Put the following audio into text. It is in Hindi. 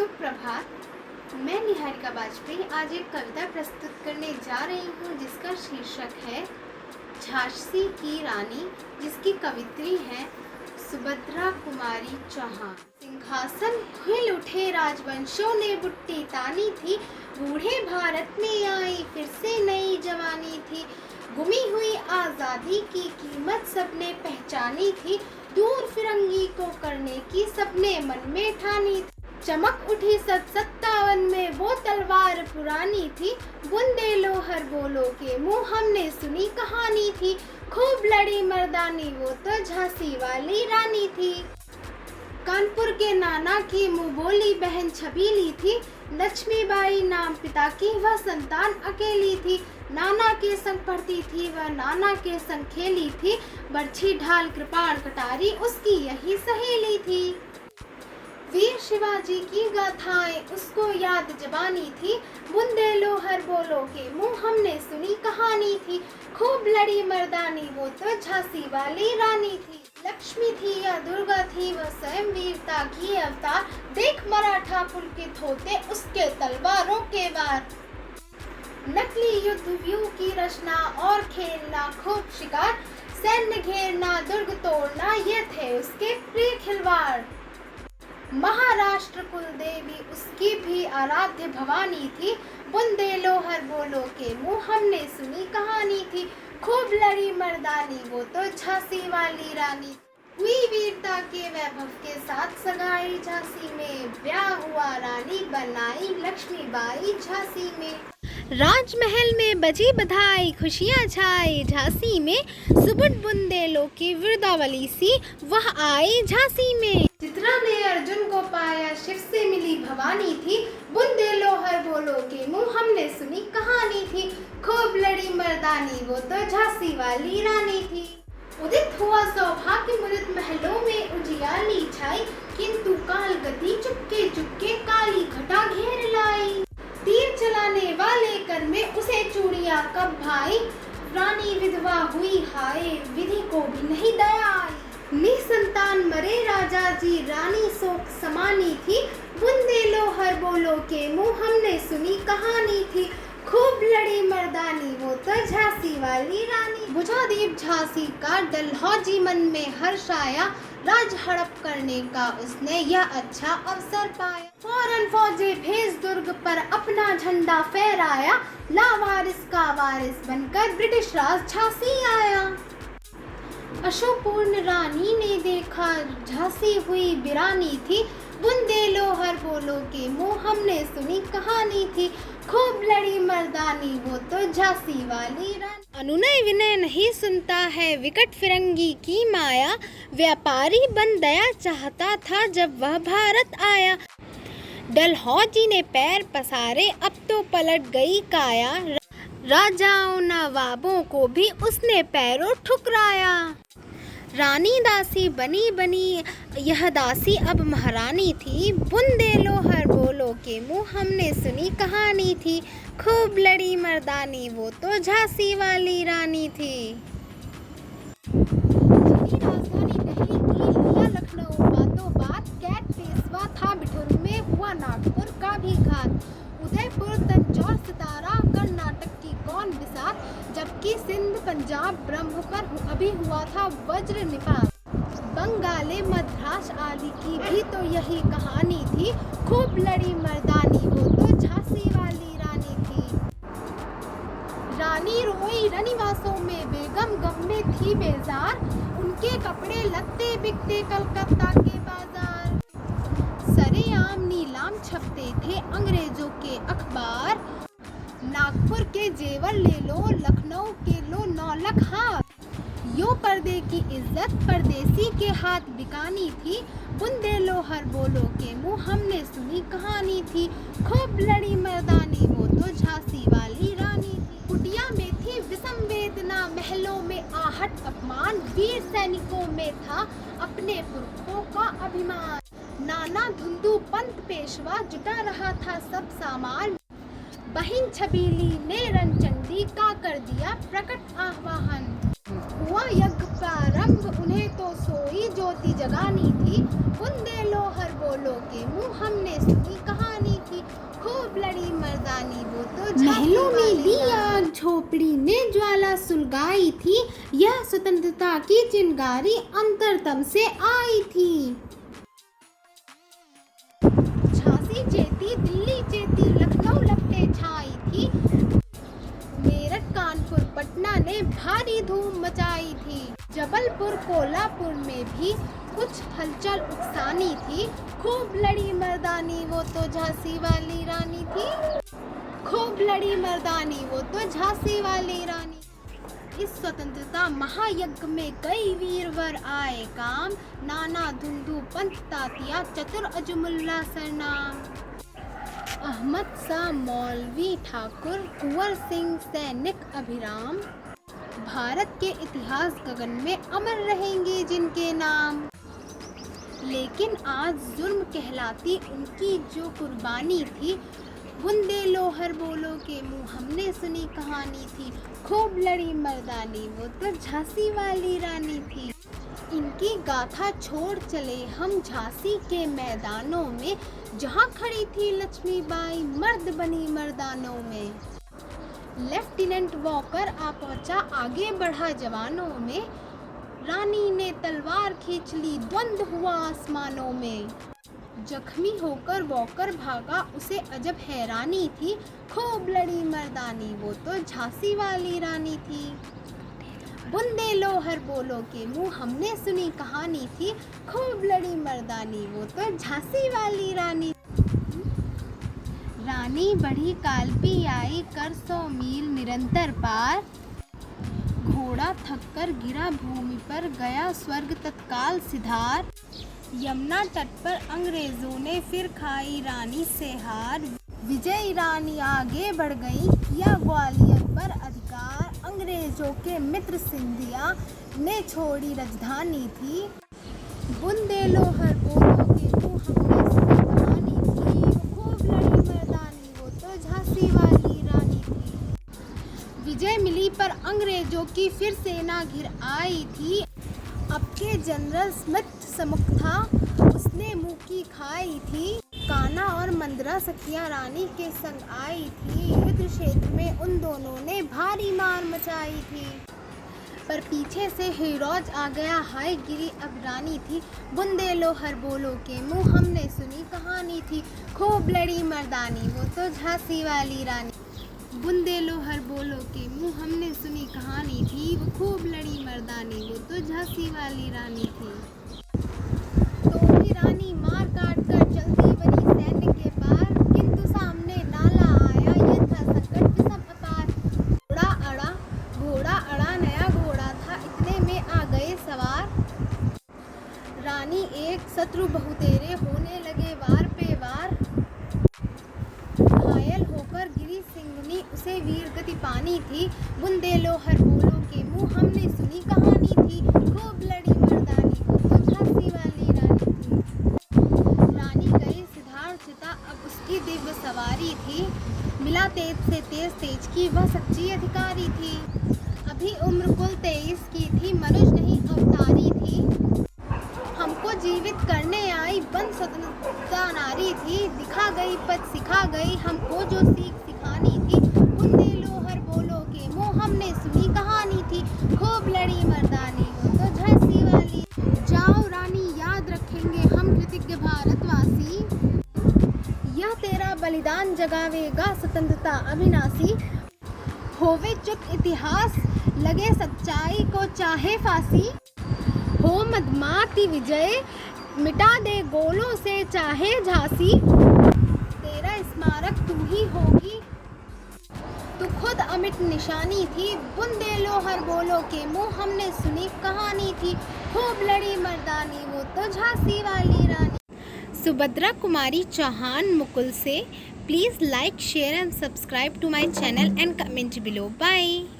सुप्रभात। मैं निहारिका वाजपेयी आज एक कविता प्रस्तुत करने जा रही हूँ जिसका शीर्षक है झांसी की रानी, जिसकी कवित्री है सुभद्रा कुमारी चौहान। सिंहासन हिल उठे राजवंशों ने बुट्टी तानी थी, बूढ़े भारत में आई फिर से नई जवानी थी। गुमी हुई आज़ादी की कीमत सबने पहचानी थी, दूर फिरंगी को करने की सबने मन में ठानी थी। चमक उठी 57 में वो तलवार पुरानी थी, बूंदे लोहर बोलो के मुँह हमने सुनी कहानी थी। खूब लड़ी मर्दानी वो तो झांसी वाली रानी थी। कानपुर के नाना की मुँह बोली बहन छबीली थी, लक्ष्मीबाई नाम पिता की वह संतान अकेली थी। नाना के संग पढ़ती थी वह, नाना के संग खेली थी, बरछी ढाल कृपाण कटारी उसकी यही सहेली थी। वीर शिवाजी की गाथाएं उसको याद जबानी थी, बूंदे लोहर बोलो के मुँह हमने सुनी कहानी थी। खूब लड़ी मर्दानी वो तो झांसी वाली रानी थी। लक्ष्मी थी या दुर्गा थी वह स्वयं वीरता की अवतार, देख मराठा पुलकित होते उसके तलवारों के वार। नकली युद्ध व्यू की रचना और खेलना खूब शिकार, सैन्य घेरना दुर्ग तोड़ना ये थे उसके प्रिय खिलवाड़। महाराष्ट्र कुल देवी उसकी भी आराध्य भवानी थी, बूंदे लोहर बोलो के मुँह हमने सुनी कहानी थी। खूब लड़ी मर्दानी वो तो झांसी वाली रानी, हुई वीरता के वैभव के साथ सगाई झांसी में, ब्याह हुआ रानी बनाई लक्ष्मीबाई झांसी में। राजमहल में बजी बधाई खुशियाँ छाई झांसी में, सुबुड बुंदेलों की वृंदावली सी वह आई झांसी में। चित्रा ने अर्जुन को पाया शिव से मिली भवानी थी, बुंदे लोहर बोलो के मुँह हमने सुनी कहानी थी। खूब लड़ी मर्दानी वो तो झांसी वाली रानी थी। उदित हुआ सौभाग्य मुदित महलों में उजियाली छाई, किंतु काल गति चुपके चुपके काली घटा घेर लाई। तीर चलाने वाले कर में उसे चूड़ियां कब भाई, रानी विधवा हुई हाय विधि को भी नहीं दया आई। निसंतान मरे राजा जी रानी शोक समानी थी, बूंदे लोहर बोलो के मुँह हमने सुनी कहानी थी। खूब लड़ी मर्दानी वो तो झांसी वाली रानी। बुझा दीप झांसी का डलहौजी मन में हर्ष आया, राज हड़प करने का उसने यह अच्छा अवसर पाया। फौरन फौजे भेज दुर्ग पर अपना झंडा फहराया, लावारिस का वारिस बनकर ब्रिटिश राज झांसी आया। अशोकपूर्ण रानी ने देखा झांसी हुई वीरानी थी, बूंदे लोहर बोलो के मुँह हमने सुनी कहानी थी। खूब लड़ी मर्दानी वो तो झांसी वाली रानी। अनुनय विनय नहीं सुनता है विकट फिरंगी की माया, व्यापारी बन दया चाहता था जब वह भारत आया। डलहौजी ने पैर पसारे अब तो पलट गई काया, राजाओं नवाबों को भी उसने पैरों ठुकराया। रानी दासी बनी बनी यह दासी अब महारानी थी, बूंदे लोहर बोलो के मुँह हमने सुनी कहानी थी। खूब लड़ी मर्दानी वो तो झांसी वाली रानी थी। राजधानी दिल्ली की लिया लखनऊ बातों बात, कैद पेशवा था बिठूर में हुआ नागपुर का भी घात। उदयपुर तंजौर सितारा कर्नाटक की कौन बिसात, जबकि सिंध पंजाब ब्रह्मपुर अभी हुआ था वज्र निपात। बंगाले मद्रास आदि की भी तो यही कहानी थी, खूब लड़ी मर्दानी वो तो झांसी वाली रानी थी। रानी रोई रनिवासों में बेगम गम में थी बेजार, उनके कपड़े लत्ते बिकते कलकत्ता के बाजार। सरेआम नीलाम छपते थे अंग्रेजों के अखबार, नागपुर के जेवर ले लो लखनऊ के लो 9 लाख हाथ। यो पर्दे की इज्जत परदेसी के हाथ बिकानी थी, बूंदे लोहर बोलो के मुँह हमने सुनी कहानी थी। खूब लड़ी मर्दानी वो तो झांसी वाली रानी थी। कुटिया में थी विषम वेदना, महलों में आहट अपमान, वीर सैनिकों में था अपने पुरखों का अभिमान। नाना धुंधु पंत पेशवा जुटा रहा था सब सामान, बहिन छबीली ने रणचंडी का कर दिया प्रकट आह्वान। हुआ यज्ञ प्रारंभ उन्हें तो सोई ज्योति जगानी थी, बूंदे लो लोहर बोलो के मुँह हमने सुनी कहानी थी, खूब लड़ी मर्दानी वो तो महलों में दी आग, झोपड़ी में ज्वाला सुलगाई थी, यह स्वतंत्रता की चिंगारी अंतरतम से आई थी। झांसी चेती, दिल्ली चेती, लखनऊ लपटे छाई थी, मेरठ कानपुर पटना ने भारी धूम मचाई थी, जबलपुर कोल्हापुर में भी कुछ हलचल उकसानी थी, खूब लड़ी मर्दानी वो तो झांसी वाली रानी थी, खूब लड़ी मर्दानी वो तो झांसी वाली रानी। इस स्वतंत्रता महायज्ञ में कई वीरवर आए काम, नाना धुंधु पंत तातिया चतुर अजमुल्ला सरनाम, अहमद शाह मौलवी ठाकुर कुंवर सिंह सैनिक अभिराम, भारत के इतिहास गगन में अमर रहेंगे जिनके नाम। लेकिन आज जुर्म कहलाती उनकी जो कुर्बानी थी, बूंदे लोहर बोलो के मुँह हमने सुनी कहानी थी, खूब लड़ी मर्दानी वो तो झांसी वाली रानी थी। इनकी गाथा छोड़ चले हम झांसी के मैदानों में, जहाँ खड़ी थी लक्ष्मीबाई मर्द बनी मर्दानों में। लेफ्टिनेंट वॉकर आ पहुंचा आगे बढ़ा जवानों में, रानी ने तलवार खींच ली द्वंद्व हुआ आसमानों में। जख्मी होकर वॉकर भागा उसे अजब हैरानी थी, खूब लड़ी मर्दानी वो तो झांसी वाली रानी थी। बूंदे लोहर बोलो के मुँह हमने सुनी कहानी थी, खूब लड़ी मर्दानी वो तो झांसी वाली रानी। रानी बढ़ी कालपी आई कर 100 मील निरंतर पार, घोड़ा थककर गिरा भूमि पर गया स्वर्ग तत्काल सिधार, यमुना तट पर अंग्रेजों ने फिर खाई रानी से हार, विजयी रानी आगे बढ़ गई किया ग्वालियर पर अधिकार, अंग्रेजों के मित्र सिंधिया ने छोड़ी राजधानी थी। बूंदे लोहर बोलो के मुँह हमने सुनी कहानी थी, खूब लड़ी मर्दानी वो तो झांसी वाली रानी थी। विजय मिली पर अंग्रेजों की फिर सेना घिर आई थी, अब के जनरल स्मिथ सम्मुख था उसने मुँह की खाई थी, कान्हा और मंदरा सखिया रानी के संग आई थी, युद्ध क्षेत्र में उन दोनों ने भारी मार मचाई थी। पर पीछे से हिरोज आ गया, हाय गिरी अब रानी थी, बूंदे लोहर बोलो के मुँह हमने सुनी कहानी थी, खूब लड़ी मर्दानी वो तो झांसी वाली रानी। बूंदे लोहर बोलो के मुँह हमने सुनी कहानी थी, वो खूब लड़ी मर्दानी वो तो झांसी वाली रानी थी। तो भी रानी मार काट कर चलती बनी सैन्य के पार, किंतु सामने नाला आया ये था संकट विषम अपार। घोड़ा अड़ा नया घोड़ा था, इतने में आ गए सवार, रानी एक शत्रु बहुतेरे होने लगे वार पे वार, घायल होकर गिरी सिंघनी उसे वीर गति पानी थी, बूंदे लोहर बोलो के मुँह हमने सुनी कहानी थी, खूब लड़ी मर्दानी वो तो झांसी वाली रानी थी। रानी गई सिद्धार्थता अब उसकी दिव्य सवारी थी, मिला तेज से तेज की वह सच्ची अधिकारी थी, अभी उम्र कुल 23 की थी, मनुज नहीं अवतारी थी, हमको जीवित करने आई बन स्वतंत्रता नारी थी, दिखा गई पद सिखा गई हमको जो सीख सिखानी थी, बूंदे लोहर बोलो के मुँह हमने सुनी कहानी थी, खूब लड़ी मर्दानी वो तो झांसी वाली। जाओ रानी याद रखेंगे हम कृतज्ञ भारतवासी, यह तेरा बलिदान जगावेगा स्वतंत्रता अविनाशी, होवे चुप इतिहास लगे सच्चाई को चाहे फांसी, हो मदमाती विजय मिटा दे गोलों से चाहे झांसी, तेरा स्मारक तू ही होगी तू खुद अमिट निशानी थी, बूंदे लोहर बोलो के मुँह हमने सुनी कहानी थी, खूब लड़ी मर्दानी वो तो झांसी वाली रानी। सुभद्रा कुमारी चौहान मुकुल से। Please like, share and subscribe to my channel and comment below. Bye.